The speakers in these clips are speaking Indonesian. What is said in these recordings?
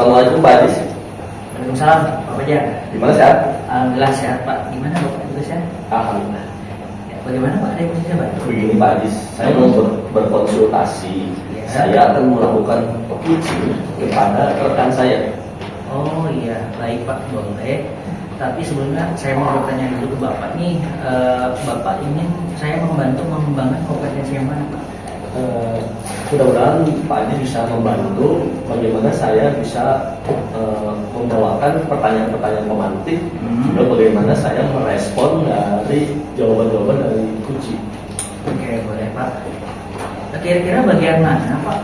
Assalamualaikum Pak Adis. Waalaikumsalam, Pak Fajar. Gimana sehat? Alhamdulillah sehat Pak. Gimana Bapak juga sehat? Alhamdulillah. Ya, bagaimana Pak? Ada yang bisa Pak? Begini Pak Adis, saya mau berkonsultasi. Ya. Saya akan melakukan uji kepada rekan saya. Oh iya, baik Pak, boleh. Tapi sebelumnya saya mau bertanya dulu ke Bapak nih. Bapak ingin saya membantu mengembangkan kompetensi yang mana Pak? Mudah-mudahan Pak Adis bisa membantu bagaimana saya bisa membawakan pertanyaan-pertanyaan pemantik, juga bagaimana saya merespon dari jawaban-jawaban dari uji. Oke, boleh Pak. Kira-kira bagian mana Pak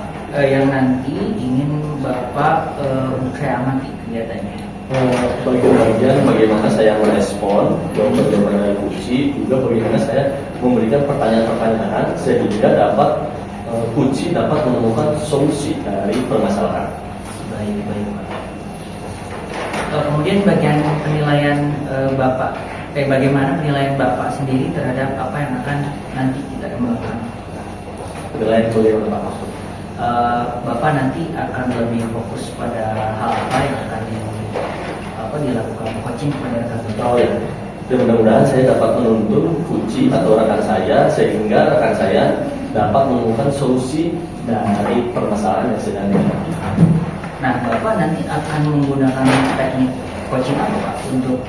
yang nanti ingin Bapak saya amati kegiatannya? Bagian-bagian bagaimana saya merespon jawaban-jawaban dari uji, juga bagaimana saya memberikan pertanyaan-pertanyaan sehingga dapat uji dapat menemukan solusi dari permasalahan. Baik Pak. Kemudian bagian penilaian Bapak, bagaimana penilaian Bapak sendiri terhadap apa yang akan nanti kita kembangkan? Penilaian bagaimana Pak? Bapak nanti akan lebih fokus pada hal apa yang akan dilakukan coaching kepada rekan Bapak. Oh ya, dan mudah-mudahan saya dapat menuntun uji atau rekan saya sehingga rekan saya dapat menemukan solusi dari permasalahan yang sedang dihadapi. Nah, Bapak nanti akan menggunakan teknik coaching apa Pak untuk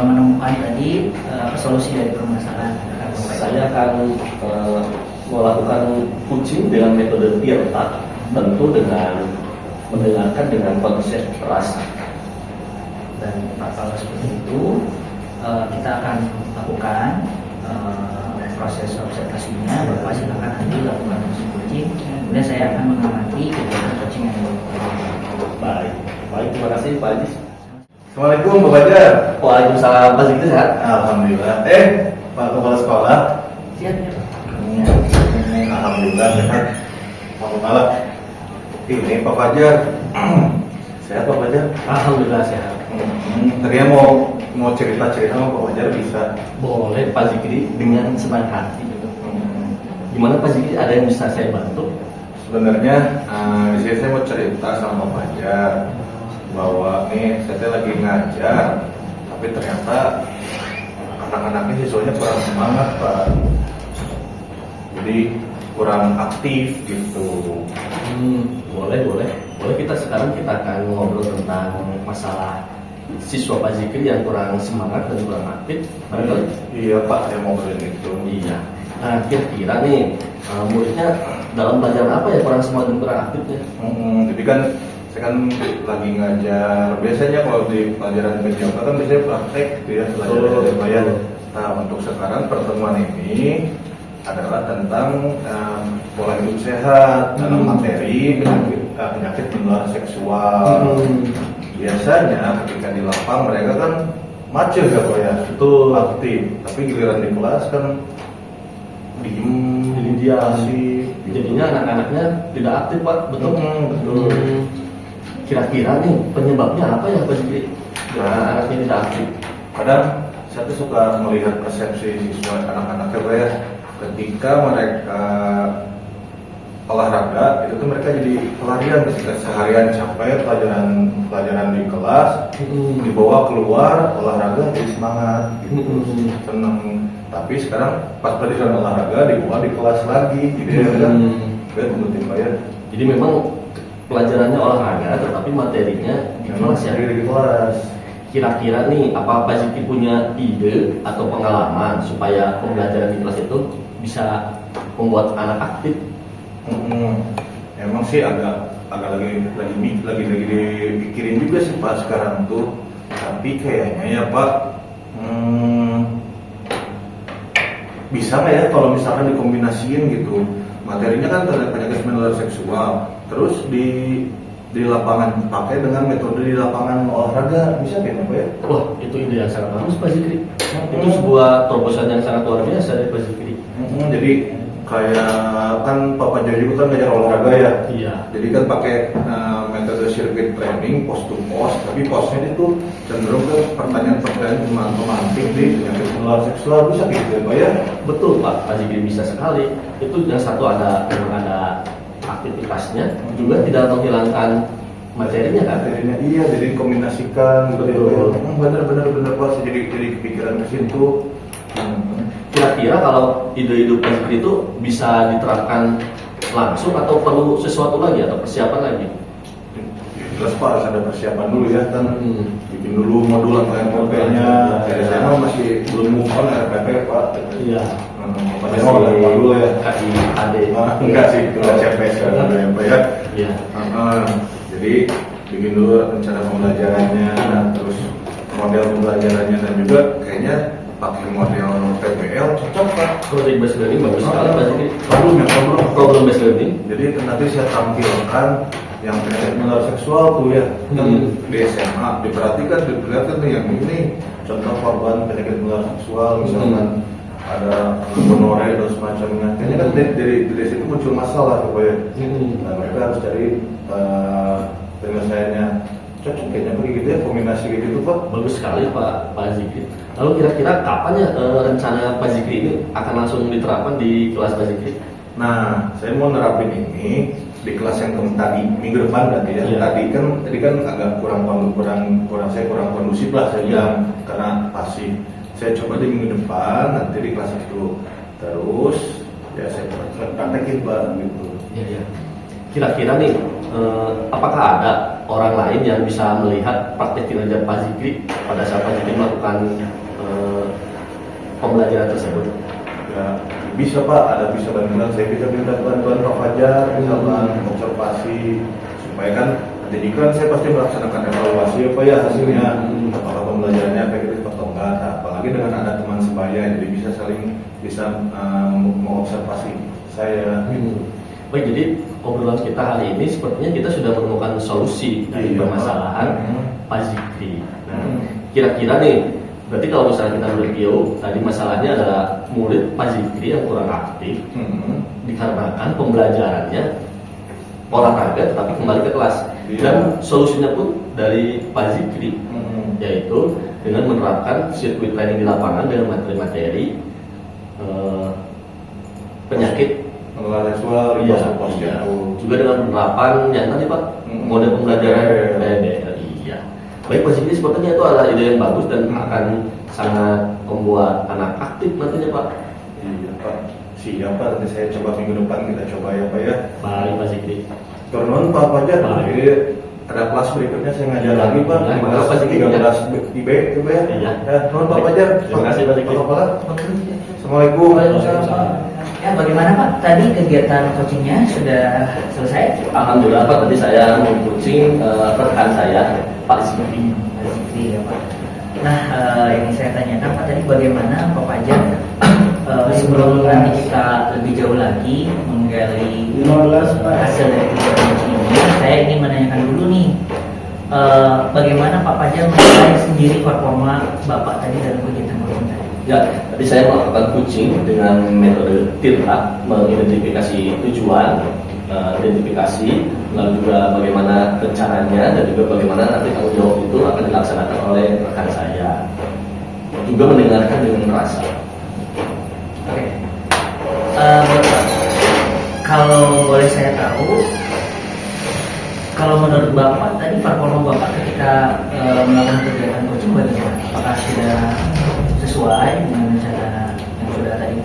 menemukan tadi solusi dari permasalahan rekan Bapak? Saya akan melakukan coaching dengan metode Tirta, tentu dengan mendengarkan dengan konsep rasa. Dan Pak, kalau seperti itu kita akan lakukan proses observasinya. Bapak silakan nanti lakukan proses coaching, kemudian saya akan mengamati kegiatan coaching yang dilakukan. Baik, terima kasih Pak Adis. Assalamualaikum Pak Fajar. Waalaikumsalam, Pak Zikri sehat? Alhamdulillah. Pak Kepala Sekolah. Siap ya Pak? Alhamdulillah sehat. Alhamdulillah. Ini Pak Fajar. Sehat Pak Fajar? Alhamdulillah sehat. Tadinya mau cerita-cerita sama Pak Fajar bisa. Boleh Pak Zikri dengan senang hati. Gimana Pak Zikri, ada yang bisa saya bantu? Sebenarnya di sini saya mau cerita sama Pak Fajar bahwa nih saya lagi ngajar, tapi ternyata anak-anaknya siswanya kurang semangat Pak. Jadi kurang aktif gitu. Boleh sekarang kita akan ngobrol tentang masalah siswa Pak Zikri yang kurang semangat dan kurang aktif. Iya Pak, saya mau ngobrolin itu. Iya. Nah, kira-kira nih muridnya dalam pelajaran apa ya kurang semangat dan kurang aktifnya? Jadi kan saya kan lagi ngajar. Biasanya kalau di pelajaran PJK kan biasanya praktek gitu ya, pelajaran bayar. Nah, untuk sekarang pertemuan ini adalah tentang pola hidup sehat dalam materi penyakit menular seksual. Biasanya ketika di lapang mereka kan macet ya Pak ya, Betul. aktif. Tapi giliran di kelas kan diem, Dia asik. jadinya anak-anaknya tidak aktif Pak, betul? Betul. Kira-kira nih penyebabnya apa ya Pak Zikri? Anak-anaknya tidak aktif. Kadang saya tuh suka melihat persepsi siswa anak-anaknya Pak ya, ketika mereka olahraga itu tuh mereka jadi pelarian ketika seharian capek pelajaran di kelas, dibawa keluar olahraga jadi semangat gitu, seneng. Tapi sekarang pas pelajaran olahraga dibawa di kelas lagi gitu ya kan, biar menurut Pak ya. Jadi memang pelajarannya olahraga tetapi materinya di kelas ya. Di kelas. Kira-kira nih apa Pak Zikri punya ide atau pengalaman supaya pembelajaran di kelas itu bisa membuat anak aktif? Emang sih agak lagi dipikirin juga sih Pak sekarang tuh. Tapi kayaknya ya Pak, bisa nggak ya kalau misalkan dikombinasiin gitu, materinya kan terkait penyakit menular seksual, terus di lapangan pakai dengan metode di lapangan olahraga, bisa kayaknya Pak ya? Wah, itu ide yang sangat bagus Pak Zikri. Itu sebuah terobosan yang sangat luar biasa dari Pak Zikri. Jadi kayak kan Pak Fajar juga kan ngajar olahraga ya. Iya. Jadi kan pakai metode circuit training post to post, tapi postnya itu cenderung ke pertanyaan-pertanyaan pemantik di penyakit menular seksual, bisa gitu ya Pak ya? Betul Pak Zikri, bisa sekali. Itu yang satu memang ada aktivitasnya, juga tidak menghilangkan materinya kan. Materinya iya, jadi kombinasikan Betul. bener Pak, saya jadi kepikiran ke situ. Kira-kira kalau ide-ide Pak Zikri itu bisa diterapkan langsung atau perlu sesuatu lagi atau persiapan lagi? Jelas Pak, harus ada persiapan dulu ya kan. Hmm. Bikin dulu modul atau RPP-nya. Saya mah masih belum move on RPP Pak. Iya. Masih mau dulu ya. Kasih AD. Enggak sih, itu udah CPS kan RPP ya. Iya. Jadi bikin dulu rencana pembelajarannya, terus model pembelajarannya, dan juga kayaknya pakai model PBL cocok Pak. Project based learning bagus sekali Pak Zikri. Problem Based learning. Jadi nanti saya tampilkan yang penyakit menular seksual tuh ya, kan di SMA diperhatikan, diperlihatkan nih yang ini contoh korban penyakit menular seksual, misalkan ada gonorrea dan semacamnya. Kayaknya kan dari situ muncul masalah supaya nah, mereka harus cari penyelesaiannya. Cocok kayaknya begitu ya, kombinasi kayak gitu Pak. Bagus sekali Pak Zikri. Lalu kira-kira kapan ya rencana Pak Zikri ini akan langsung diterapkan di kelas Pak Zikri? Nah, saya mau nerapin ini di kelas yang tadi minggu depan berarti ya. Iya. Tadi kan agak kurang kondusif lah saya bilang karena pasif. Saya coba di minggu depan nanti di kelas itu. Terus ya saya praktekin Pak gitu. Iya. Kira-kira nih apakah ada orang lain yang bisa melihat praktek kinerja Pak Zikri pada saat Pak Zikri melakukan pembelajaran tersebut? Ya, bisa Pak, ada bisa bantuan, saya bisa minta bantuan Pak Fajar, misalkan observasi, supaya kan nanti juga kan saya pasti melaksanakan evaluasi apa ya hasilnya, apakah pembelajarannya efektif atau enggak. Nah, apalagi dengan ada teman sebaya, jadi bisa mengobservasi saya. Baik, jadi obrolan kita hari ini sepertinya kita sudah menemukan solusi dari permasalahan Pak Zikri. Nah, kira-kira nih, berarti kalau misalnya kita review, tadi masalahnya adalah murid Pak Zikri yang kurang aktif dikarenakan pembelajarannya olahraga tetapi kembali ke kelas. Dan solusinya pun dari Pak Zikri, yaitu dengan menerapkan sirkuit training di lapangan dengan materi-materi penyakit Menular seksual, iya. Juga dengan penerapan yang tadi Pak, mode pembelajaran Iya. Baik Pak Zikri, sepertinya itu adalah ide yang bagus dan akan sangat membuat anak aktif nantinya Pak. Iya Pak, siap Pak, nanti saya coba minggu depan kita coba ya Pak ya. Baik Pak Zikri. Turun Pak Fajar, Baik. jadi ada kelas berikutnya saya ngajar lagi Pak. Ya, Kelas Pak Zikri. 13 IB itu Pak ya. Iya. Ya, turun Pak Fajar. Terima kasih Pak Zikri. Assalamualaikum. Waalaikumsalam. Ya, bagaimana Pak? Tadi kegiatan coachingnya sudah selesai? Alhamdulillah Pak, tadi saya mengcoaching rekan saya Pak Zikri. Pak Zikri ya Pak. Nah, yang saya tanyakan Pak tadi bagaimana Pak Fajar sebelum nanti kita lebih jauh lagi menggali hasil dari kegiatan coaching ini, saya ingin menanyakan dulu nih bagaimana Pak Fajar menilai sendiri performa Bapak tadi dalam kegiatan coaching tadi? Ya, tadi saya melakukan coaching dengan metode TIRA, mengidentifikasi tujuan, identifikasi, lalu juga bagaimana caranya dan juga bagaimana nanti tanggung jawab itu akan dilaksanakan oleh rekan saya. Juga mendengarkan dengan rasa. Oke. Bapak, kalau boleh saya tahu, kalau menurut Bapak tadi performa Bapak ketika melakukan kegiatan coaching bagaimana? Apakah sudah sesuai dengan rencana yang sudah tadi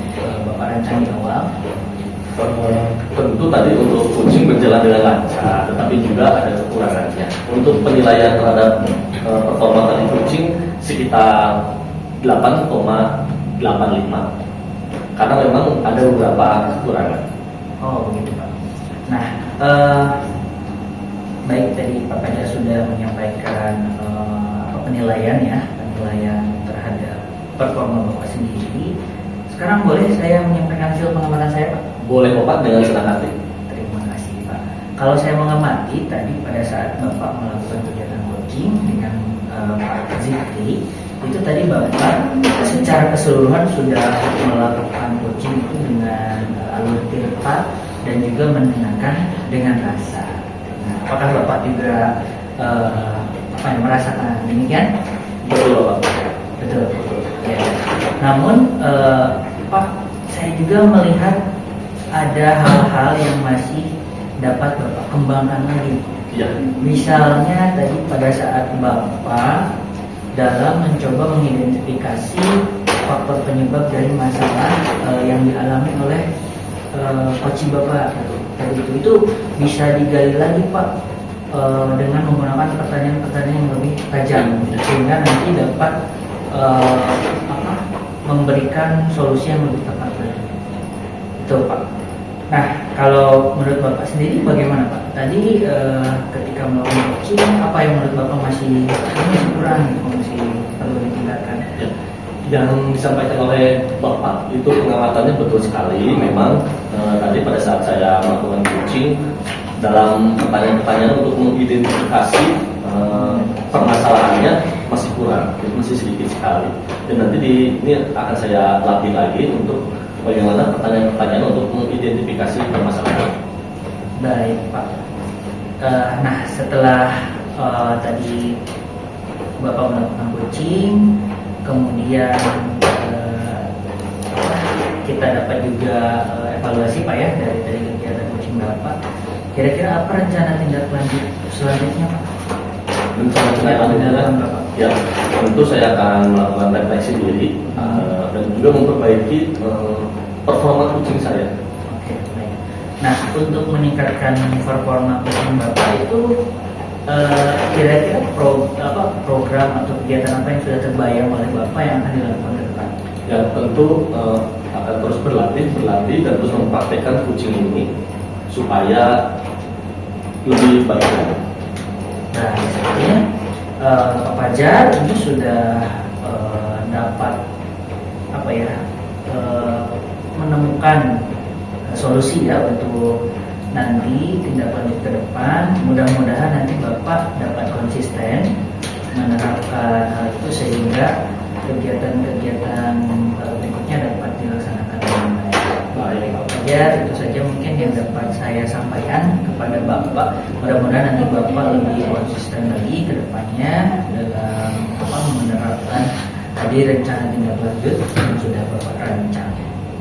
Bapak rancang di awal? Tentu tadi untuk coaching berjalan dengan lancar, tetapi juga ada kekurangannya. Untuk penilaian terhadap performa tadi coaching sekitar 8,85, karena memang ada beberapa kekurangan. Oh begitu Pak. Nah, baik tadi Pak Fajar sudah menyampaikan penilaian ya, penilaian terhadap performa Bapak sendiri. Sekarang boleh saya menyampaikan hasil pengamatan saya Pak? Boleh Bapak, dengan senang hati. Terima kasih Pak. Kalau saya mengamati tadi pada saat Bapak melakukan kegiatan coaching dengan Pak Zikri, itu tadi Bapak secara keseluruhan sudah melakukan coaching itu dengan alur TIRA dan juga mendengarkan dengan rasa. Nah, apakah Bapak juga merasakan demikian? Betul Bapak. Betul. Ya. Namun Pak, saya juga melihat ada hal-hal yang masih dapat Bapak kembangkan lagi Iya. Misalnya tadi pada saat Bapak dalam mencoba mengidentifikasi faktor penyebab dari masalah yang dialami oleh coach Bapak tadi itu bisa digali lagi Pak dengan menggunakan pertanyaan-pertanyaan yang lebih tajam sehingga nanti dapat memberikan solusi yang lebih tepat lagi. Itu Pak. Nah, kalau menurut Bapak sendiri bagaimana Pak? Tadi ketika melakukan coaching, apa yang menurut Bapak masih kurang, masih perlu ditingkatkan? Ya. Yang disampaikan oleh Bapak itu pengamatannya betul sekali. Memang tadi pada saat saya melakukan coaching, dalam pertanyaan-pertanyaan untuk mengidentifikasi permasalahannya masih kurang, masih sedikit sekali. Dan nanti ini akan saya latih lagi untuk bagaimana pertanyaan-pertanyaan untuk mengidentifikasi permasalahan. Baik Pak. Nah setelah tadi Bapak melakukan coaching, kemudian kita dapat juga evaluasi Pak ya dari kegiatan coaching Bapak. Kira-kira apa rencana tindak lanjut selanjutnya Pak? Rencana tindak lanjutnya, ya tentu saya akan melakukan refleksi diri dan juga memperbaiki performa coaching saya. Oke, baik. Nah, untuk meningkatkan performa coaching Bapak itu kira-kira program atau kegiatan apa yang sudah terbayang oleh Bapak yang akan dilakukan ke depan? Ya tentu akan terus berlatih dan terus mempraktekkan coaching ini supaya lebih baik lagi. Nah, sepertinya Pak Fajar ini sudah dapat menemukan solusi ya untuk nanti tindak lanjut ke depan. Mudah-mudahan nanti Bapak dapat konsisten menerapkan hal itu sehingga kegiatan-kegiatan berikutnya dapat dilaksanakan dengan baik. Baik Pak Fajar, itu saja mungkin yang dapat saya sampaikan kepada Bapak. Mudah-mudahan nanti Bapak lebih konsisten lagi ke depannya dalam menerapkan tadi rencana tindak lanjut yang sudah Bapak rancang.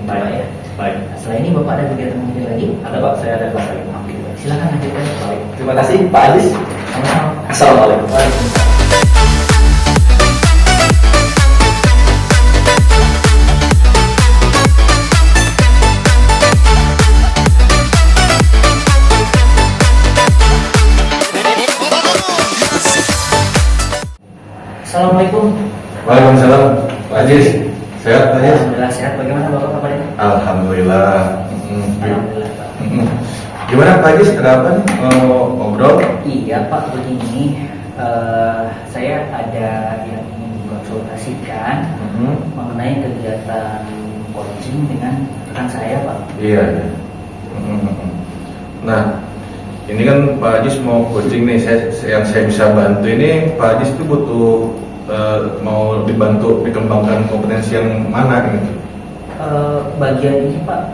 Baik, ya. baik. Setelah ini Bapak ada kegiatan mungkin lagi? Ada Pak, saya ada kelas lagi. Oke, silakan lanjutkan. Baik. Terima kasih Pak Adis. Sama-sama. Assalamualaikum. Assalamualaikum. Waalaikumsalam, Pak Ajis. Sehat, Pak Ajis? Alhamdulillah sehat. Bagaimana Bapak kabarnya? Alhamdulillah. Alhamdulillah Pak. Gimana Pak Ajis? Ada apa nih? Mau ngobrol? Iya Pak, begini saya ada yang ingin dikonsultasikan mengenai kegiatan coaching dengan rekan saya Pak. Iya. Nah, ini kan Pak Ajis mau coaching nih. Yang saya bisa bantu ini, Pak Ajis itu butuh mau dibantu dikembangkan kompetensi yang mana gitu? Bagian ini Pak,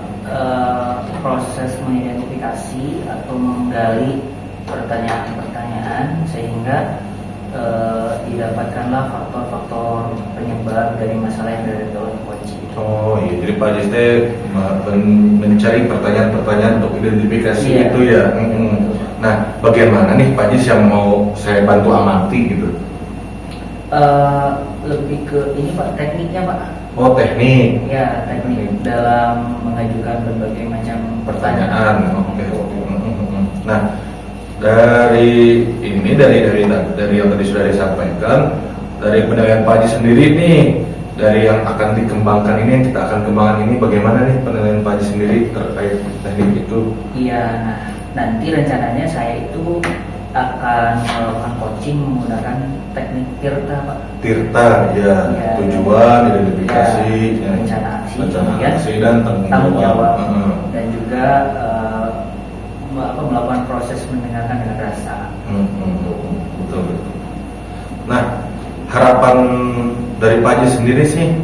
proses mengidentifikasi atau menggali pertanyaan-pertanyaan sehingga didapatkanlah faktor-faktor penyebab dari masalah yang ada dalam coaching. Oh iya, jadi Pak Ajis mencari pertanyaan-pertanyaan untuk identifikasi Iya. itu ya. Nah, bagaimana nih Pak Ajis yang mau saya bantu amati gitu? Lebih ke ini Pak, tekniknya Pak. Oh, teknik. Ya, teknik dalam mengajukan berbagai macam Pertanyaan. Oke. Nah, dari yang tadi sudah disampaikan, dari penilaian Pak Haji sendiri nih, dari yang akan dikembangkan ini, yang kita akan kembangkan ini, bagaimana nih penilaian Pak Haji sendiri terkait teknik itu? Iya, nah nanti rencananya saya itu akan melakukan coaching menggunakan teknik TIRTA Pak. TIRTA, ya, Ya. tujuan, identifikasi, Ya, rencana aksi, rencana kemudian aksi dan tanggung jawab. dan juga melakukan proses mendengarkan dengan rasa. Betul. Nah, harapan dari Pak Haji sendiri sih,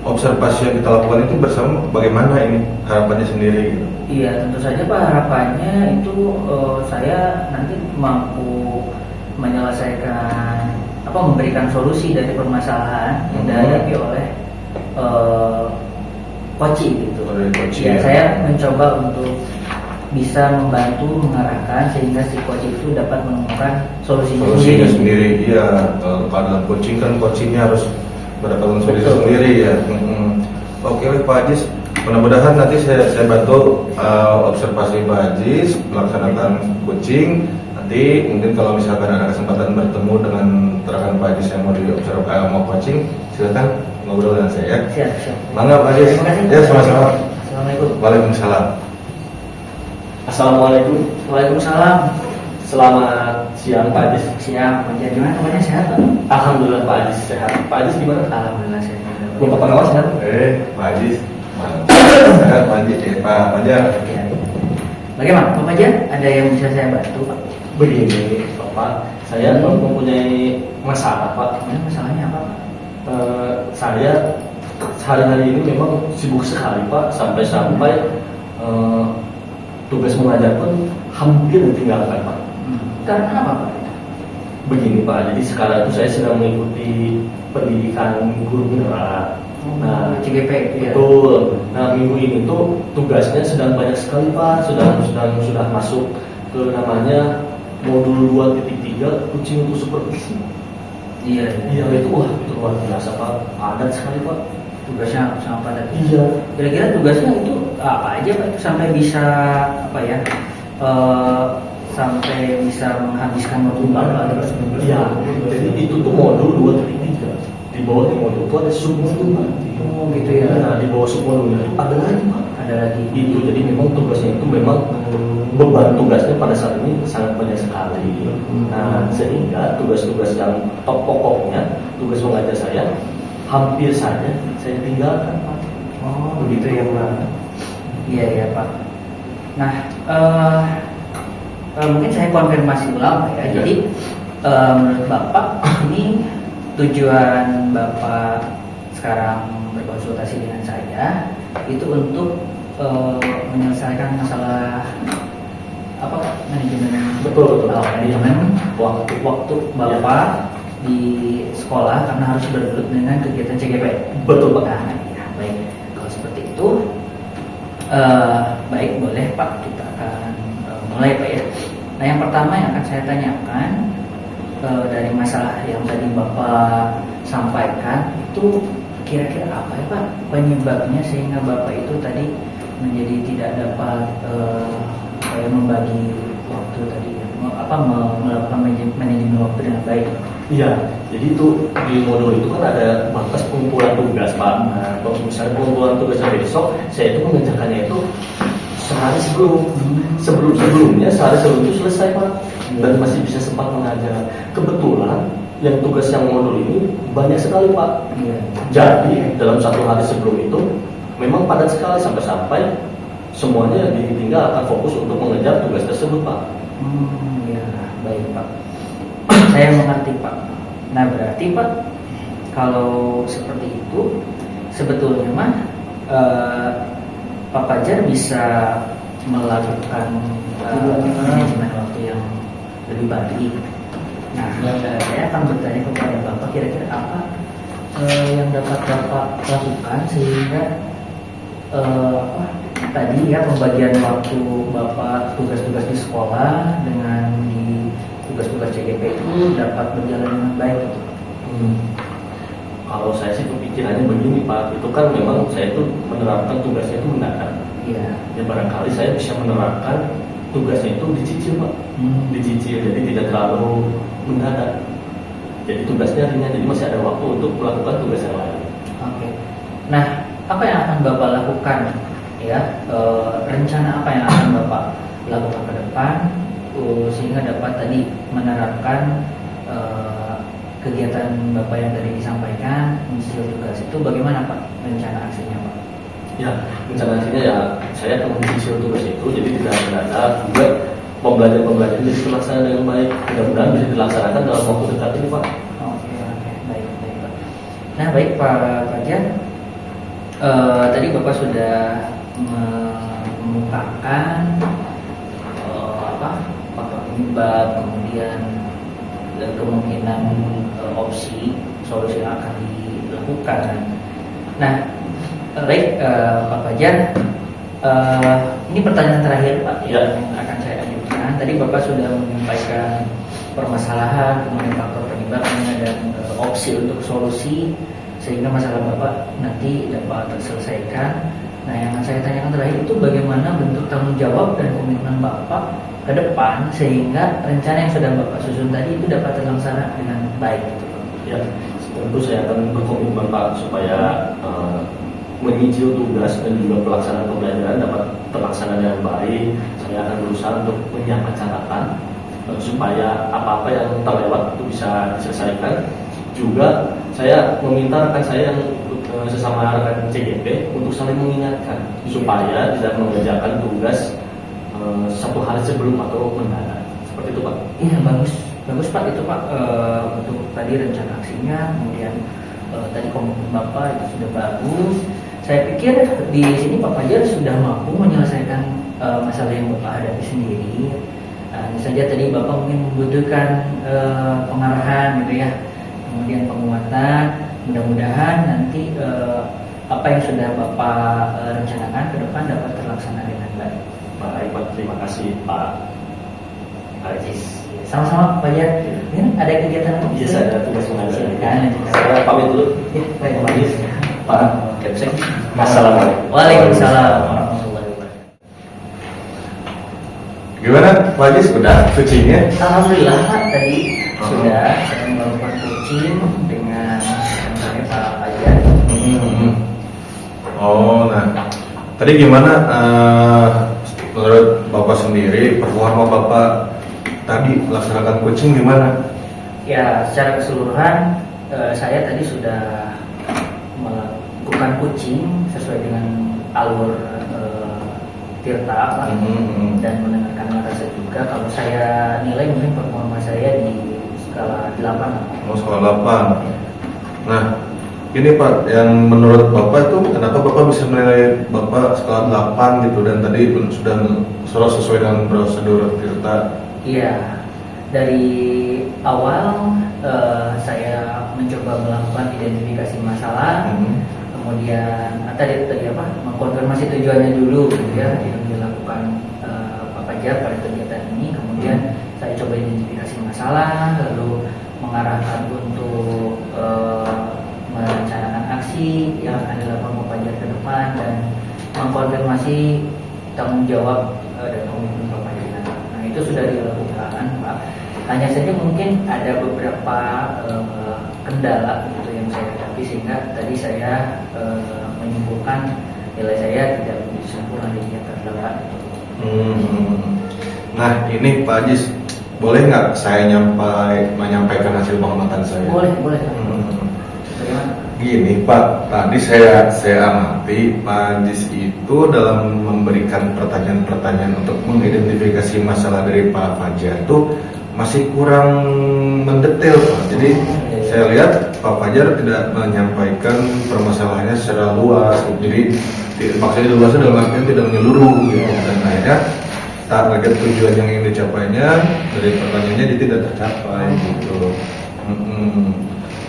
observasi yang kita lakukan itu bersama bagaimana ini harapannya sendiri gitu? Iya, tentu saja Pak, harapannya itu saya nanti mampu menyelesaikan memberikan solusi dari permasalahan yang dihadapi oleh coaching gitu. Oleh coaching, Ya, ya. saya mencoba untuk bisa membantu mengarahkan sehingga si coach itu dapat menemukan solusinya Solusinya sendiri. sendiri, iya. Kalau dalam coaching kan coachingnya harus mendapatkan solusi Betul. sendiri ya. Oke Pak Ajis, mudah-mudahan nanti saya bantu observasi Pak Ajis melaksanakan coaching. Nanti mungkin kalau misalkan ada kesempatan bertemu dengan rekan Pak Ajis yang mau diobservasi mau coaching, silakan ngobrol dengan saya ya. Siap, siap. Mangga Pak Ajis. Terima kasih. Ya sama-sama. Assalamualaikum. Waalaikumsalam. Assalamualaikum. Waalaikumsalam. Selamat siang Pak Ajis. Siap. Pak, gimana kabarnya, sehat Pak? Alhamdulillah Pak Ajis sehat. Pak Ajis gimana? Alhamdulillah sehat. Bapak pengawas sehat? Pak Ajis. Sehat Pak Ajis. Pak Fajar. Ya. Bagaimana Pak Fajar? Ada yang bisa saya bantu Pak? Begini Bapak, saya mempunyai masalah Pak. Masalahnya apa Pak? Saya sehari-hari ini memang sibuk sekali Pak, sampai-sampai tugas mengajar pun hampir ditinggalkan Pak. Karena apa Pak? Begini Pak, jadi sekarang itu saya sedang mengikuti pendidikan guru mineral. Nah, CGP itu ya? betul. Nah, minggu ini tuh tugasnya sedang banyak sekali Pak, sudah masuk ke namanya modul 2.3 kucing untuk supervisi. Iya. Iya itu wah itu luar biasa Pak, padat sekali Pak. Tugasnya sangat padat. Iya. Kira-kira tugasnya itu apa aja Pak? Itu sampai bisa apa ya? Sampai bisa menghabiskan waktu berapa? Iya. Jadi itu tuh modul 2.3. Di bawah modul itu ada submodul Pak. Oh gitu ya. Nah, di bawah submodulnya itu ada lagi Pak. Ada lagi. Itu jadi memang tugasnya itu memang beban tugasnya pada saat ini sangat banyak sekali. Nah, sehingga tugas-tugas yang top pokoknya, tugas mengajar saya hampir saja saya tinggalkan Pak. Oh begitu ya Pak. Iya ya Pak. Nah, mungkin saya konfirmasi ulang Pak ya. Ya. Jadi menurut Bapak ini tujuan Bapak sekarang berkonsultasi dengan saya itu untuk menyelesaikan masalah apa Pak? Manajemen. Betul. Manajemen waktu Bapak di sekolah karena harus bergelut dengan kegiatan CGP. Betul Pak. Nah, ya, baik. Kalau seperti itu, baik boleh Pak, kita akan mulai Pak ya. Nah, yang pertama yang akan saya tanyakan dari masalah yang tadi Bapak sampaikan itu kira-kira apa ya Pak penyebabnya sehingga Bapak itu tadi menjadi tidak dapat membagi waktu tadi melakukan manajemen waktu dengan baik. Iya, jadi itu di modul itu kan ada batas pengumpulan tugas Pak. Nah, kalau misalnya pengumpulan tugasnya besok, saya itu mengerjakannya itu sehari sebelumnya sehari sebelum itu selesai Pak, dan masih bisa sempat mengajar. Kebetulan yang tugas yang modul ini banyak sekali Pak. Iya. Jadi dalam satu hari sebelum itu memang padat sekali sampai semuanya ditinggal akan fokus untuk mengejar tugas tersebut Pak. Ya, baik Pak. Saya mengerti Pak. Nah berarti Pak, kalau seperti itu sebetulnya mah Pak Fajar bisa melakukan manajemen waktu yang lebih baik. Nah, saya akan bertanya kepada Bapak kira-kira apa yang dapat Bapak lakukan sehingga tadi ya pembagian waktu Bapak tugas-tugas di sekolah dengan di tugas-tugas CGP itu dapat berjalan dengan baik gitu. Kalau saya sih kepikirannya begini Pak, itu kan memang saya itu menerapkan tugasnya itu mendadak. Iya. Ya barangkali saya bisa menerapkan tugasnya itu dicicil Pak, dicicil jadi tidak terlalu mendadak. Jadi tugasnya ringan, jadi masih ada waktu untuk melakukan tugas yang lain. Oke. Nah, apa yang akan Bapak lakukan? Ya, rencana apa yang akan Bapak lakukan ke depan sehingga dapat tadi menerapkan kegiatan Bapak yang tadi disampaikan, menyicil tugas itu bagaimana Pak rencana aksinya Pak? Ya, rencana aksinya ya saya akan menyicil tugas itu, jadi tidak mendadak juga pembelajaran jadi terlaksana dengan baik. Mudah-mudahan bisa dilaksanakan dalam waktu dekat ini Pak. Oke, baik Pak. Nah baik Pak Fajar, tadi Bapak sudah mengemukakan penyebab kemudian kemungkinan opsi solusi yang akan dilakukan. Nah baik Pak Fajar, Ini pertanyaan terakhir Pak Ya. yang akan saya ajukan. Tadi Bapak sudah menyampaikan permasalahan, kemudian faktor penyebabnya dan opsi untuk solusi sehingga masalah Bapak nanti dapat terselesaikan. Nah, yang akan saya tanyakan terakhir itu bagaimana bentuk tanggung jawab dan komitmen Bapak ke depan sehingga rencana yang sudah Bapak susun tadi itu dapat terlaksana dengan baik gitu Pak. Ya, tentu saya akan berkomitmen Pak supaya menyicil tugas dan juga pelaksanaan pembelajaran dapat terlaksana dengan baik. Saya akan berusaha untuk menyiapkan catatan supaya apa-apa yang terlewat itu bisa diselesaikan. Juga saya meminta rekan saya yang sesama rekan CGP untuk saling mengingatkan supaya tidak mengerjakan tugas satu hari sebelum atau mendadak. Seperti itu Pak. Iya, bagus Pak itu Pak. Untuk tadi rencana aksinya, kemudian tadi komitmen Bapak itu sudah bagus. Saya pikir di sini Pak Fajar sudah mampu menyelesaikan masalah yang Bapak hadapi sendiri. Hanya saja tadi Bapak mungkin membutuhkan pengarahan gitu ya, kemudian penguatan. Mudah-mudahan nanti apa yang sudah Bapak rencanakan ke depan dapat terlaksana dengan baik. Baik Pak, terima kasih Pak Ajis. Sama-sama Pak Fajar. Ini ada kegiatan apa? Iya, saya ada tugas mengajar. Silakan. Saya pamit dulu. Ya, baik. Pak Ajis, Pak Kepsek. Assalamualaikum. Waalaikumsalam warahmatullahi wabarakatuh. Gimana Pak Ajis, udah sucinya? Alhamdulillah Pak, tadi sudah saya melakukan coaching dengan saya Pak Fajar. Oh, nah tadi gimana menurut Bapak sendiri performa Bapak tadi melaksanakan coaching gimana? Ya, secara keseluruhan saya tadi sudah melakukan coaching sesuai dengan alur Tirta Pak. Dan mendengarkan rasa juga. Kalau saya nilai mungkin performa saya di skala 8. Oh, skala 8. Nah, ini Pak, yang menurut Bapak itu kenapa Bapak bisa menilai Bapak skala 8 gitu dan tadi sudah sesuai dengan prosedur Tirta? Iya, dari awal saya mencoba melakukan identifikasi masalah, kemudian tadi apa mengkonfirmasi tujuannya dulu gitu ya yang dilakukan Pak Fajar pada kegiatan ini, kemudian saya coba identifikasi masalah, lalu mengarahkan untuk merencanakan aksi yang akan dilakukan Pak Fajar ke depan dan mengkonfirmasi tanggung jawab dan komitmen Pak Fajar. Nah, itu sudah dilakukan Pak. Hanya saja mungkin ada beberapa kendala gitu yang saya hadapi sehingga tadi saya menyimpulkan nilai saya tidak begitu sempurna di tingkat 8. Nah, ini Pak Ajis, boleh nggak saya menyampaikan hasil pengamatan saya? Boleh. Bagaimana? Gini Pak, tadi saya amati Pak Ajis itu dalam memberikan pertanyaan-pertanyaan untuk mengidentifikasi masalah dari Pak Fajar itu masih kurang mendetail Pak. Jadi saya lihat Pak Fajar tidak menyampaikan permasalahannya secara luas. Jadi maksudnya luasnya dalam artian tidak menyeluruh gitu. Dan akhirnya target tujuan yang ingin dicapainya dari pertanyaannya dia tidak tercapai gitu.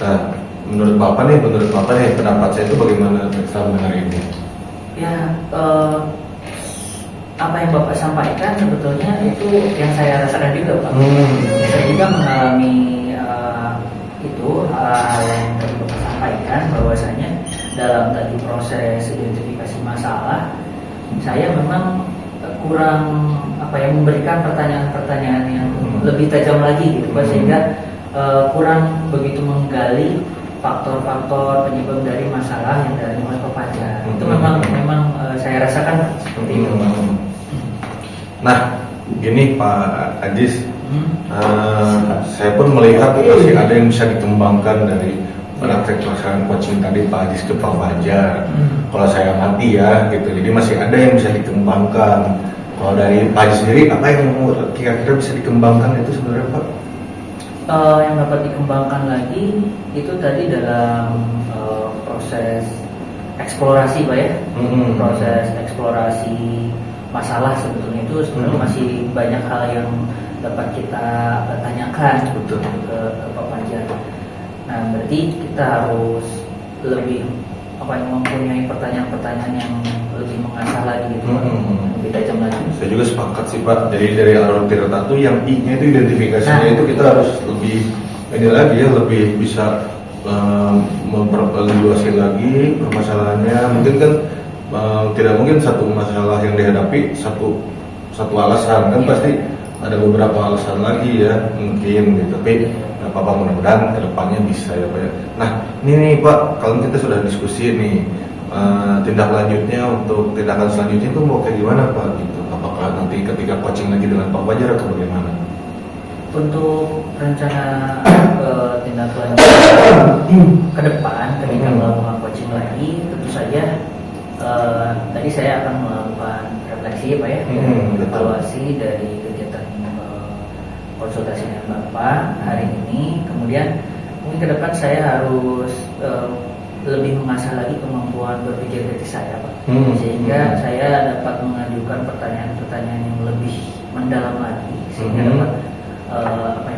Nah, menurut Bapak nih pendapat saya itu bagaimana setelah mendengar ini? Ya, apa yang Bapak sampaikan sebetulnya itu yang saya rasakan juga Pak. Saya juga mengalami itu hal yang tadi Bapak sampaikan, bahwasanya dalam tadi proses identifikasi masalah saya memang kurang memberikan pertanyaan-pertanyaan yang lebih tajam lagi gitu Pak, sehingga kurang begitu menggali faktor-faktor penyebab dari masalah yang dari oleh Pak Fajar. Itu memang saya rasakan seperti itu Pak. Nah, gini Pak Ajis, saya pun melihat masih ada yang bisa dikembangkan dari praktek pelaksanaan coaching tadi Pak Ajis ke Pak Fajar. Kalau saya amati ya gitu, jadi masih ada yang bisa dikembangkan. Kalau dari Pak Ajis sendiri, apa yang kira-kira bisa dikembangkan itu sebenarnya Pak? Yang dapat dikembangkan lagi itu tadi dalam proses eksplorasi Pak ya. Proses eksplorasi masalah sebetulnya itu sebenarnya masih banyak hal yang dapat kita tanyakan ke Pak Fajar. Nah, berarti kita harus lebih mempunyai pertanyaan-pertanyaan yang lebih mengasah lagi gitu, Pak. Lebih tajam lagi. Saya juga sepakat sih Pak. Jadi dari alur tirta itu yang I-nya itu identifikasinya itu kita harus lebih ini lagi ya, lebih bisa memperluasin lagi permasalahannya. Mungkin kan tidak mungkin satu masalah yang dihadapi satu alasan kan, pasti ada beberapa alasan lagi ya mungkin gitu. Tapi nggak apa-apa, mudah-mudahan kedepannya bisa ya Pak ya. Nah ini nih Pak, kalau kita sudah diskusi nih tindak lanjutnya untuk tindakan selanjutnya itu mau kayak gimana Pak gitu? Apakah nanti ketika coaching lagi dengan Pak Fajar atau bagaimana? Untuk rencana tindak lanjut ke depan ketika melakukan coaching lagi, tentu saja tadi saya akan melakukan refleksi Pak ya, evaluasi dari kegiatan konsultasi dengan Bapak hari ini. Kemudian mungkin ke depan saya harus lebih mengasah lagi kemampuan berpikir kritis saya Pak, sehingga saya dapat mengajukan pertanyaan-pertanyaan yang lebih mendalam lagi, sehingga dapat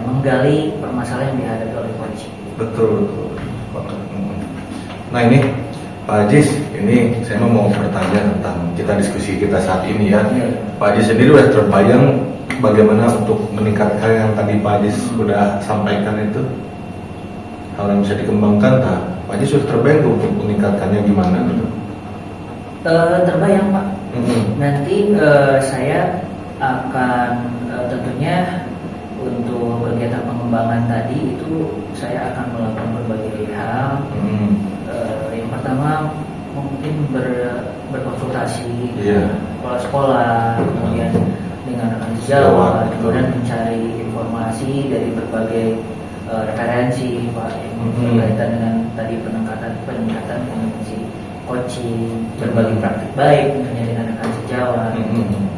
menggali permasalahan yang dihadapi oleh coaching. Betul. Nah ini Pak Ajis, ini saya mau bertanya tentang kita diskusi kita saat ini ya. Pak Ajis sendiri sudah terbayang bagaimana untuk meningkatkan yang tadi Pak Ajis sudah sampaikan itu, hal yang bisa dikembangkan. Nah, Pak Ajis sudah terbayang untuk meningkatkannya gimana gitu? Terbayang Pak. Nanti saya akan tentunya untuk kegiatan pengembangan tadi itu saya akan melakukan berbagai hal. Yang pertama mungkin berkonsultasi dengan sekolah-sekolah, kemudian dengan rekan sejawat, kemudian mencari informasi dari berbagai referensi Pak yang berkaitan dengan tadi peningkatan kompetensi coaching, berbagi praktik baik tentunya dengan rekan sejawat,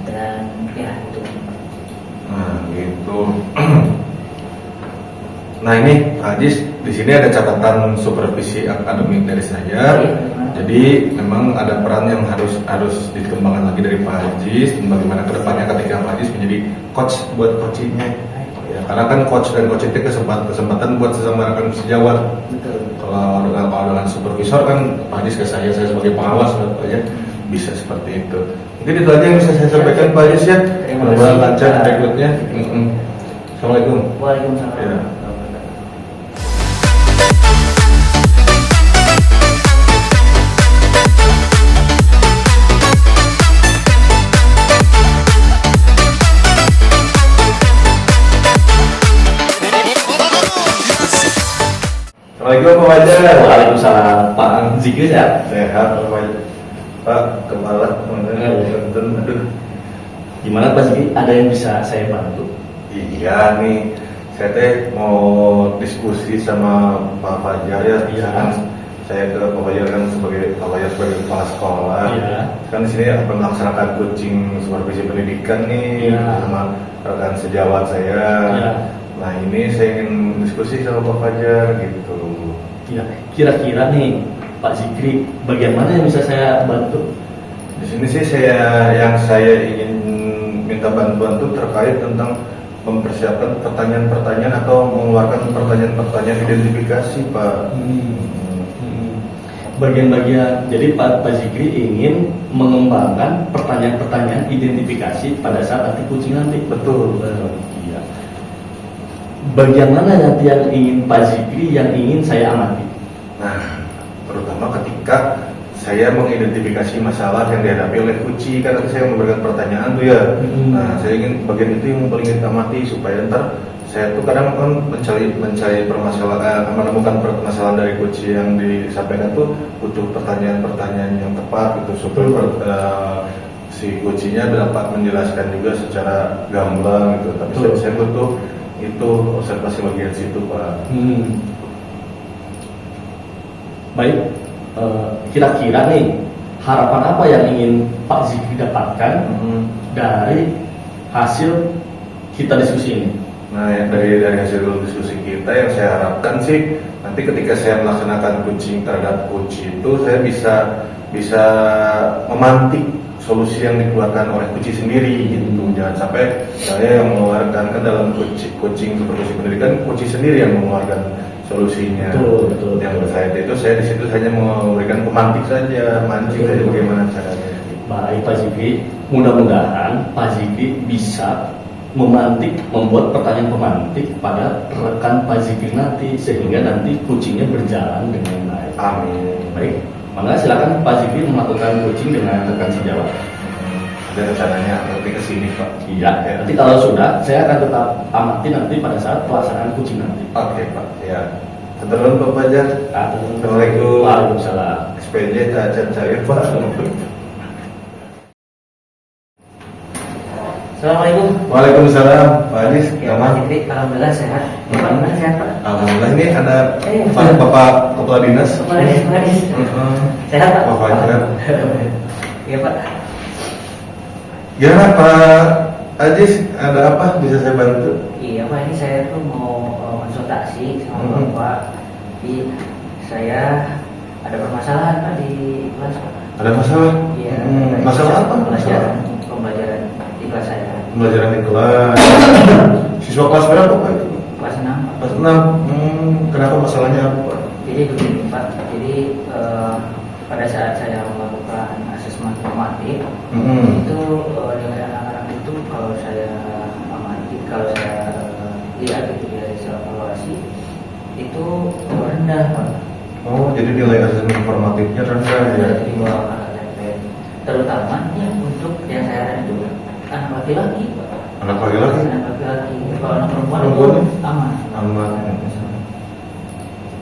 dan ya itu. Nah gitu. Nah ini Pak Ajis, di sini ada catatan supervisi akademik dari saya. Jadi memang ada peran yang harus dikembangkan lagi dari Pak Ajis, bagaimana kedepannya ketika Pak Ajis menjadi coach buat coachingnya. Ya, karena kan coach dan coach itu kesempatan buat sesama rekan sejawat. Kalau dengan supervisor kan Pak Ajis ke saya sebagai pengawas ya, bisa seperti itu. Mungkin itu aja yang bisa saya sampaikan Pak Ajis ya. Mudah-mudahan lancar berikutnya. Assalamualaikum. Waalaikumsalam. Ya. Assalamualaikum Pak Fajar. Waalaikumsalam. Pak Zikri sehat? Sehat Pak Fajar. Pak kepala aduh. Gimana Pak Zikri? Ada yang bisa saya bantu? Iya nih, saya teh mau diskusi sama Pak Fajar ya. Kan saya ke Pak Fajar kan sebagai kepala sekolah. Kan di sini akan melaksanakan coaching supervisi pendidikan nih sama rekan sejawat saya. Nah ini saya ingin diskusi sama Pak Fajar gitu. Ya, kira-kira nih Pak Zikri, bagaimana yang bisa saya bantu? Di sini sih yang saya ingin minta bantuan tuh terkait tentang mempersiapkan pertanyaan-pertanyaan atau mengeluarkan pertanyaan-pertanyaan identifikasi Pak. Bagian-bagian, jadi Pak Zikri ingin mengembangkan pertanyaan-pertanyaan identifikasi pada saat nanti coaching nanti. Betul. Iya. Bagian mana nanti yang ingin Pak Zikri yang ingin saya amati? Nah, terutama ketika saya mengidentifikasi masalah yang dihadapi oleh coaching, kan saya memberikan pertanyaan tuh ya. Nah, saya ingin bagian itu yang paling kita amati supaya ntar saya tuh kadang kan mencari permasalahan, menemukan permasalahan dari coaching yang disampaikan tuh butuh pertanyaan-pertanyaan yang tepat gitu supaya si coachingnya dapat menjelaskan juga secara gamblang gitu. Tapi saya butuh itu observasi bagian situ Pak. Baik, kira-kira nih harapan apa yang ingin Pak Zikri dapatkan dari hasil kita diskusi ini? Nah, yang dari hasil diskusi kita yang saya harapkan sih nanti ketika saya melaksanakan coaching terhadap coach itu saya bisa memantik solusi yang dikeluarkan oleh coach sendiri gitu. Jangan sampai saya yang mengeluarkan, kan dalam coaching supervisi pendidikan coach sendiri yang mengeluarkan solusinya. Betul. Yang saya itu saya di situ hanya memberikan pemantik saja, mancing saja bagaimana caranya. Baik Pak Zikri, mudah-mudahan Pak Zikri bisa memantik, membuat pertanyaan pemantik pada rekan Pak Zikri nanti sehingga nanti kucingnya berjalan dengan baik. Amin. Baik, maka silakan Pak Zikri melakukan coaching dengan rekan sejawat. Ada rencananya lebih ke sini Pak. Iya, nanti kalau sudah, saya akan tetap amati nanti pada saat pelaksanaan coaching nanti. Oke Pak, ya. Keteruan Pak Fajar. Assalamualaikum. Waalaikumsalam. SPJ tak saya Pak. Assalamualaikum. Waalaikumsalam, Pak Adis. Ya, Pak Zikri, alhamdulillah sehat. Pak, gimana sehat Pak? Alhamdulillah ini ada Pak. Bapak Kepala Dinas. Pak Adis. Sehat Pak? Pak Fajar. Iya Pak. Gimana Pak Adis, ada apa bisa saya bantu? Iya Pak, ini saya tuh mau konsultasi sama Bapak. Jadi saya ada permasalahan Pak di kelas Pak. Ada masalah? Iya. Masalah apa? Pembelajaran di kelas saya. Pembelajaran di kelas. Siswa kelas berapa Pak itu? Kelas 6 Pak. Kelas 6. Kenapa masalahnya apa Pak? Jadi begini Pak, jadi pada saat saya melakukan asesmen formatif itu nilai anak-anak itu kalau saya amati, kalau saya lihat itu dari evaluasi itu rendah Pak. Oh, jadi nilai asesmen formatifnya rendah ya? Di bawah KKP, terutama yang untuk yang saya lihat itu anak laki-laki Pak. Anak laki-laki? Anak laki-laki, kalau anak perempuan itu Perempuan? aman. Aman.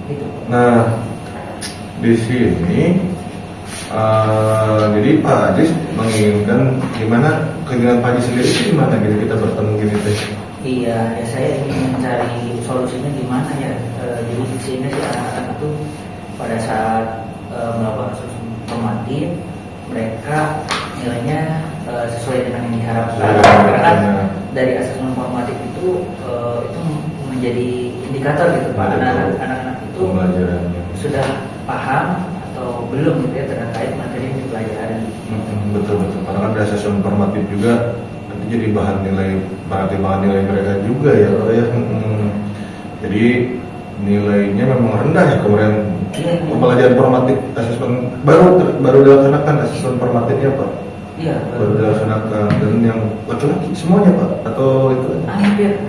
Gitu. Nah, di sini jadi Pak Ajis menginginkan gimana keinginan Pak Ajis sendiri itu gimana gitu kita bertemu gini teh? Iya, ya saya ingin mencari solusinya gimana ya. Jadi di sini sih anak-anak itu pada saat melakukan asesmen formatif mereka nilainya sesuai dengan yang diharapkan. Karena kan dari asesmen formatif itu menjadi indikator gitu Pak. Anak-anak itu Pembelajarannya. sudah paham atau belum gitu ya terkait materi yang dipelajari. Betul. Karena kan dari asesmen formatif juga nanti jadi bahan nilai mereka juga ya Pak ya. Jadi nilainya memang rendah ya kemarin pembelajaran formatif asesmen baru dilaksanakan asesmen formatifnya Pak. Iya. Baru dilaksanakan dan yang laki-laki semuanya Pak atau itu? Hampir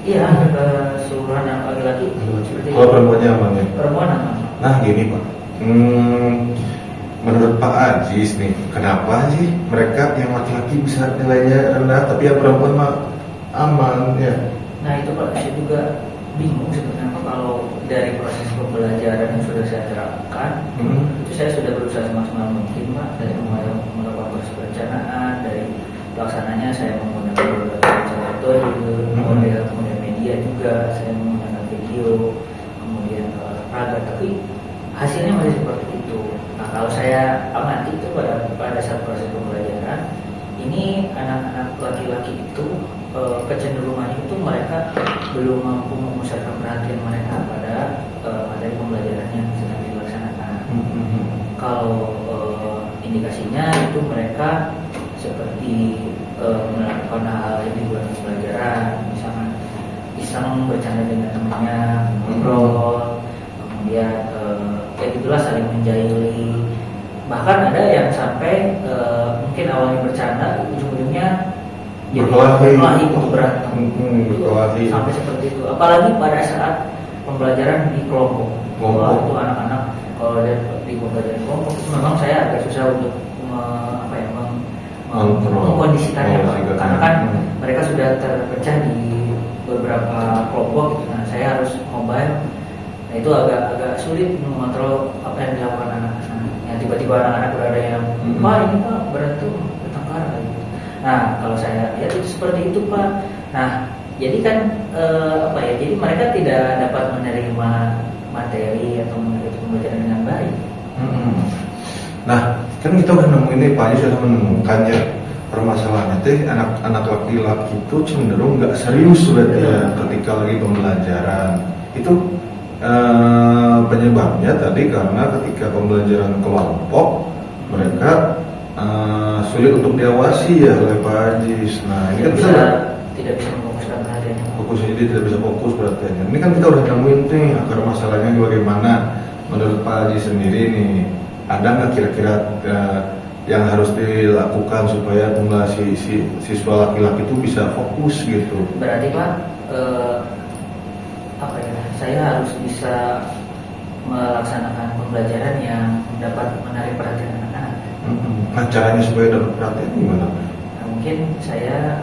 iya keseluruhan anak laki-laki seperti Kalau perempuannya aman ya? perempuan aman. Nah gini Pak, menurut Pak Ajis nih, kenapa sih mereka yang laki-laki bisa nilainya rendah tapi yang perempuan mah aman ya? Nah itu Pak, saya juga bingung sebenarnya Pak, kalau dari proses pembelajaran yang sudah saya terapkan itu saya sudah berusaha semaksimal mungkin Pak, dari mulai melakukan proses perencanaan, dari pelaksananya saya menggunakan beberapa metode, model, kemudian media juga, saya menggunakan video, kemudian olahraga, tapi hasilnya masih seperti itu. Nah kalau saya amati itu pada saat proses pembelajaran ini anak-anak laki-laki itu kecenderungannya itu mereka belum mampu memusatkan perhatian mereka pada materi pembelajaran yang sedang dilaksanakan. Kalau indikasinya itu mereka seperti melakukan hal yang di luar pembelajaran, misalnya iseng bercanda dengan temannya, ngobrol, kemudian ya gitulah saling menjahili. Bahkan ada yang sampai mungkin awalnya bercanda, ujung-ujungnya berkelahi untuk berantem. Berkelahi. Sampai seperti itu. Apalagi pada saat pembelajaran di kelompok. Wah, itu anak-anak kalau di pembelajaran kelompok itu memang saya agak susah untuk mengkondisikannya Pak. Karena kan mereka sudah terpecah di beberapa kelompok gitu. Nah, saya harus mobile. Nah, itu agak sulit mengontrol apa yang dilakukan anak-anak. Yang tiba-tiba anak-anak berada yang Pak ini Pak berantem bertengkar gitu. Nah, kalau saya lihat itu seperti itu Pak. Nah, jadi kan jadi mereka tidak dapat menerima materi atau mengikuti pembelajaran dengan baik. Nah, kan kita udah nemu ini Pak Ajis sudah menemukannya permasalahannya teh anak laki-laki itu cenderung nggak serius berarti ya ketika lagi pembelajaran. Itu penyebabnya tadi karena ketika pembelajaran kelompok mereka sulit untuk diawasi ya oleh Pak Ajis. Nah, ini kan tidak bisa memfokuskan perhatiannya. fokusnya, jadi tidak bisa fokus perhatiannya. Ini kan kita udah nemuin nih akar masalahnya bagaimana. Menurut Pak Haji sendiri nih, ada nggak kira-kira yang harus dilakukan supaya si siswa laki-laki itu bisa fokus gitu? Berarti Pak, apa ya? Saya harus bisa melaksanakan pembelajaran yang dapat menarik perhatian anak-anak. Nah, caranya supaya dapat perhatian gimana? Nah, mungkin saya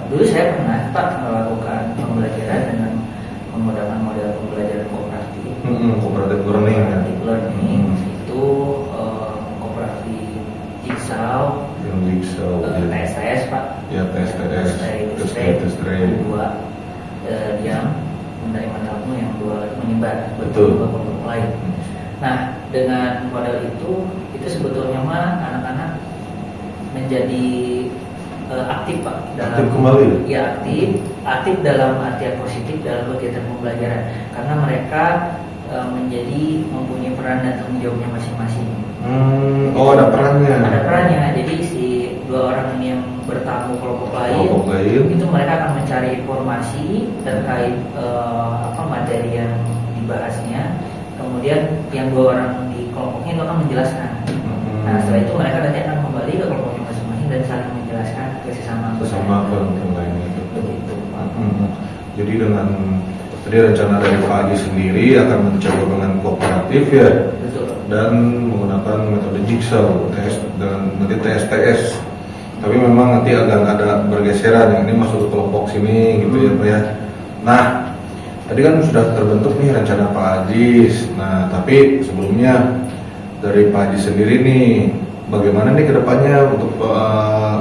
dulu saya pernah Pak melakukan pembelajaran dengan menggunakan model pembelajaran kooperatif. Cooperative learning ya. Cooperative learning itu kooperatif jigsaw, Yang jigsaw, TSTS Pak. ya TSTS, TSTS dua diam menerima tamu, yang dua menyebar Betul. ke kelompok lain. Nah, dengan model itu sebetulnya mah anak-anak menjadi aktif Pak. Aktif kembali? Ya, aktif dalam artian positif dalam kegiatan pembelajaran, karena mereka menjadi mempunyai peran dan tanggung jawabnya masing-masing. Oh, ada perannya. Ada perannya. Jadi si dua orang ini yang bertamu kelompok lain, itu mereka akan mencari informasi terkait materi yang dibahasnya. Kemudian yang dua orang di kelompoknya itu akan menjelaskan. Nah, setelah itu mereka nanti akan kembali ke kelompoknya masing-masing dan saling menjelaskan ke sesama kelompok lain itu. Begitu. Jadi dengan tadi rencana dari Pak Haji sendiri akan mencoba dengan kooperatif ya. Betul. Dan menggunakan metode jigsaw dengan nanti TSTS. Tapi memang nanti agak ada bergeseran, yang ini masuk ke kelompok sini gitu ya Pak ya. Nah, tadi kan sudah terbentuk nih rencana Pak Haji. Nah, tapi sebelumnya dari Pak Haji sendiri nih, bagaimana nih kedepannya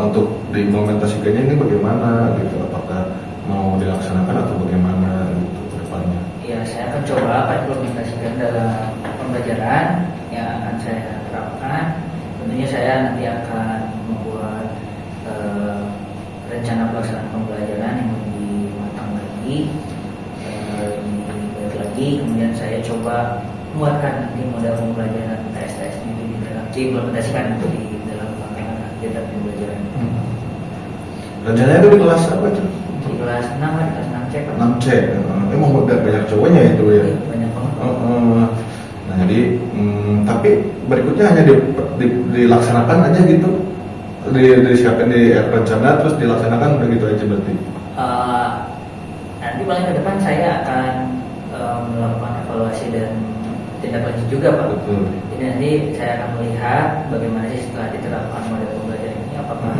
untuk diimplementasikannya ini bagaimana gitu? Apakah mau dilaksanakan atau bagaimana gitu kedepannya? Ya, saya akan coba implementasikan dalam pembelajaran yang akan saya terapkan. Tentunya saya nanti akan membuat rencana pelaksanaan pembelajaran yang lebih matang lagi, lebih baik lagi. Kemudian saya coba muatkan nanti model pembelajaran TSTS ini di dalam diimplementasikan nanti di dalam pelaksanaan kegiatan pembelajaran. Rencananya itu di kelas apa tuh? Di kelas 6 di kelas 6C. 6C. Emang banyak cowoknya itu ya? Banyak banget. Nah, jadi tapi berikutnya hanya dilaksanakan aja gitu, disiapkan di rencana terus dilaksanakan begitu aja berarti. Nanti paling ke depan saya akan melakukan evaluasi dan tindak lanjut juga Pak. Betul. Jadi nanti saya akan melihat bagaimana sih setelah diterapkan model pembelajaran ini, apakah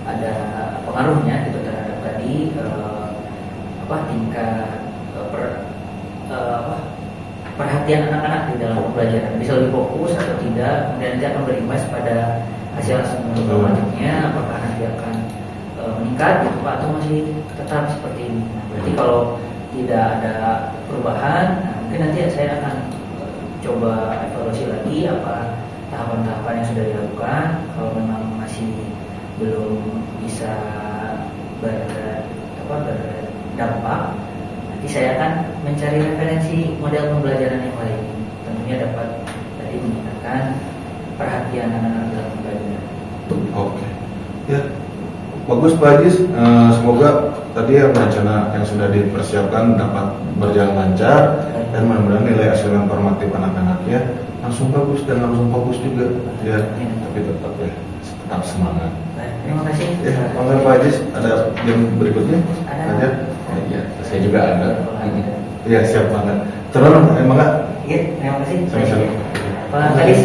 ada pengaruhnya gitu terhadap tadi tingkat perhatian anak-anak di dalam pembelajaran, bisa lebih fokus atau tidak, dan nanti akan berimbas pada hasil selanjutnya, apakah nanti akan meningkat gitu Pak, atau masih tetap seperti ini. Nah, berarti kalau tidak ada perubahan, mungkin nanti saya akan coba evaluasi lagi apa tahapan-tahapan yang sudah dilakukan. Kalau memang masih belum bisa berdampak, nanti saya akan mencari referensi model pembelajaran yang lain, tentunya dapat tadi meningkatkan perhatian anak-anak dalam pembelajaran. Oke, ya bagus Pak Haji. Semoga tadi rencana yang sudah dipersiapkan dapat berjalan lancar dan mudah-mudahan nilai hasil yang formatif anak-anaknya langsung bagus dan langsung fokus juga ya. Tapi tetap semangat. Baik, terima kasih. Ya, Pak Haji, ada yang berikutnya? Ada. Ya, saya juga ada. Iya, siap banget. Terus emang nggak? Iya, terima kasih. Sama-sama. Pak Kadis.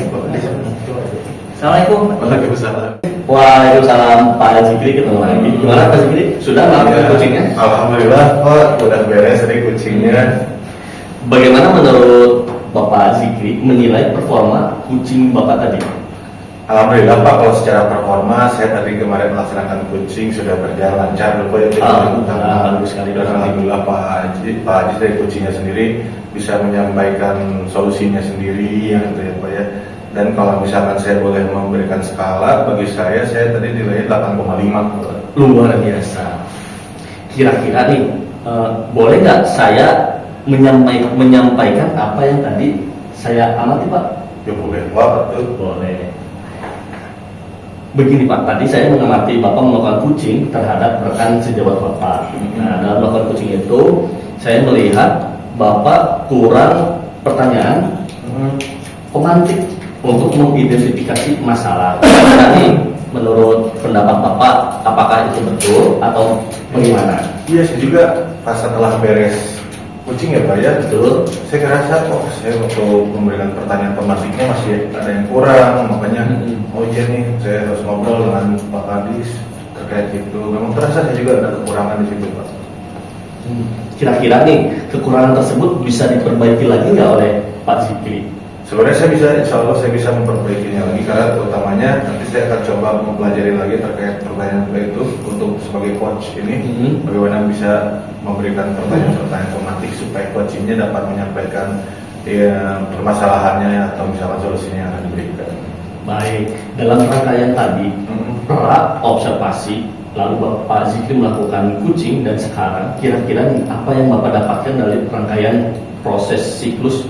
Assalamualaikum. Waalaikumsalam. Waalaikumsalam Pak Zikri, ketemu lagi. Gimana Pak Zikri? Sudah melakukan kucingnya? Alhamdulillah Pak, udah beres dari kucingnya. Bagaimana menurut Bapak Zikri menilai performa kucing Bapak tadi? Alhamdulillah Pak, kalau secara performa saya tadi kemarin melaksanakan kucing sudah berjalan lancar Pak ya. Bagus sekali. Dan alhamdulillah Pak Haji dari kucingnya sendiri bisa menyampaikan solusinya sendiri gitu ya Pak ya. Dan kalau misalkan saya boleh memberikan skala, bagi saya tadi nilainya 8,5. Luar biasa. Kira-kira nih, boleh nggak saya menyampaikan apa yang tadi saya amati Pak? Ya boleh Pak, betul. Boleh. Begini Pak, tadi saya mengamati Bapak melakukan coaching terhadap rekan sejawat Bapak. Nah, dalam melakukan coaching itu, saya melihat Bapak kurang pertanyaan pemantik untuk mengidentifikasi masalah. Jadi, menurut pendapat Bapak, apakah itu betul atau bagaimana? Iya, saya juga pas setelah beres coaching ya Pak ya, Betul. saya ngerasa kok saya waktu memberikan pertanyaan pemantiknya masih ada yang kurang, makanya oh iya nih saya harus ngobrol dengan Pak Kadis terkait itu. Memang terasa saya juga ada kekurangan di situ Pak. Kira-kira nih, kekurangan tersebut bisa diperbaiki lagi nggak oleh Pak Zikri? Sebenarnya saya bisa, insya Allah saya bisa memperbaikinya lagi karena utamanya nanti saya akan coba mempelajari lagi terkait pertanyaan itu untuk sebagai coach ini bagaimana bisa memberikan pertanyaan-pertanyaan pemantik supaya coach ini dapat menyampaikan ya, permasalahannya atau misalkan solusinya yang akan diberikan. Baik, dalam rangkaian tadi, pra observasi, lalu Bapak Zikri melakukan coaching dan sekarang kira-kira nih, apa yang Bapak dapatkan dari rangkaian proses siklus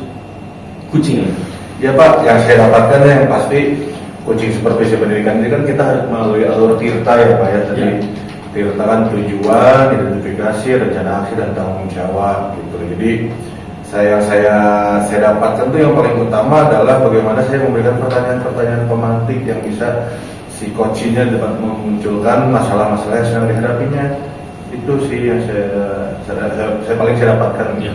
coaching ini? Ya Pak, yang saya dapatkan yang pasti coaching supervisi pendidikan ini kan kita harus melalui alur tirta ya Pak ya. Tadi tirta kan tujuan, identifikasi, rencana aksi dan tanggung jawab gitu. Jadi saya dapatkan tuh yang paling utama adalah bagaimana saya memberikan pertanyaan-pertanyaan pemantik yang bisa si coachingnya dapat memunculkan masalah-masalah yang sedang dihadapinya. Itu sih yang saya paling saya dapatkan. Ya.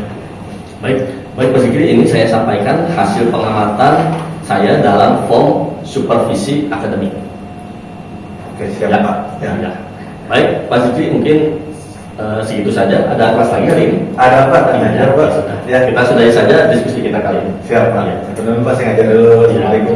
Baik Pak Zikri, ini saya sampaikan hasil pengamatan saya dalam form supervisi akademik. Oke, siap Ya. Pak. Ya. Baik Pak Zikri, mungkin segitu saja. Ada kelas lagi hari ini? Ada Pak, Ya, Pak. sudah. Ya, Kita sudahi saja diskusi kita kali ini. siap Pak. Ya. Benar Pak, saya ngajar dulu. Ya. Assalamualaikum